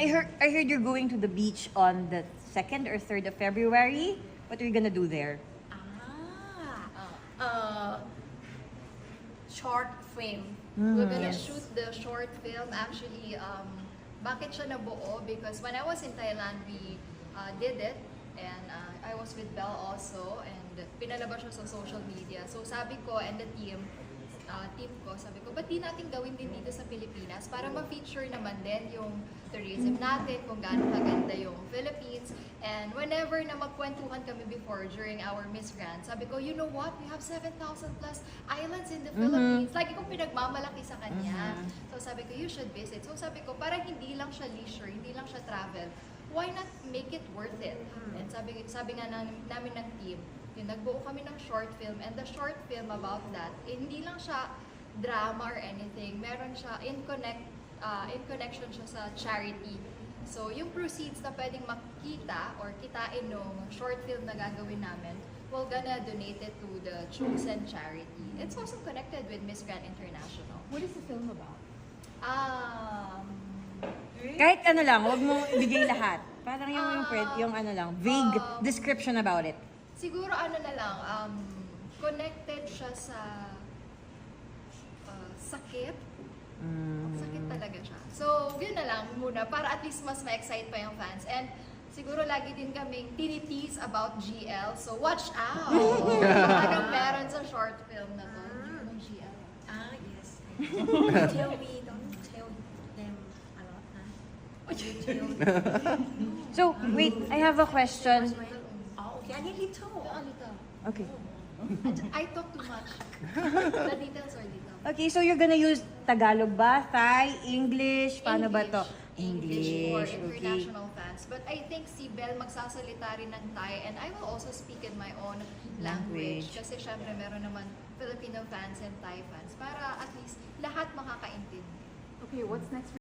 I heard you're going to the beach on the 2nd or 3rd of February. What are you gonna do there? Short film. We're gonna yes. shoot the short film. Actually, bakit siya nabuo? Because when I was in Thailand, we did it. And I was with Belle also. And pinalabas siya sa social media. So sabi ko and the team ko, sabi ko, ba't di natin gawin din dito sa Pilipinas para ma-feature naman din yung tourism natin, kung gaano kaganda yung Philippines. And whenever na magkwentuhan kami before during our Miss Grand, sabi ko, you know what? We have 7,000 plus islands in the Philippines. Lagi kong pinagmamalaki sa kanya. So sabi ko, you should visit. So sabi ko, parang hindi lang siya leisure, hindi lang siya travel. Why not make it worth it? And sabi nga namin ng team, yung nagbuo kami ng short film, and the short film about that, hindi lang siya drama or anything, meron siya in connection siya sa charity. So yung proceeds na pwedeng makita or kitain nung short film na gagawin namin, we're gonna donate it to the chosen charity. It's also connected with Miss Grand International. What is the film about? Kahit ano lang, huwag mo ibigay lahat. Parang yung ano lang, vague description about it. Siguro ano na lang, connected siya sa sakit. Sakit talaga siya. So, yun na lang muna para at least mas ma-excite pa yung fans. And siguro lagi din kaming tinitease about GL. So, watch out! Anong meron sa short film na to? Yung GL. Yes. Tell me, don't tell them a lot, So, wait, I have a question. okay, I need to. Okay. I talk too much. The details are dito. Okay, so you're gonna use Tagalog ba? Thai? English? Paano ba to? English for okay. international fans. But I think si Belle magsasalita rin ng Thai, and I will also speak in my own language. Kasi syempre meron naman Filipino fans and Thai fans para at least lahat makakaintindi. Okay, what's next?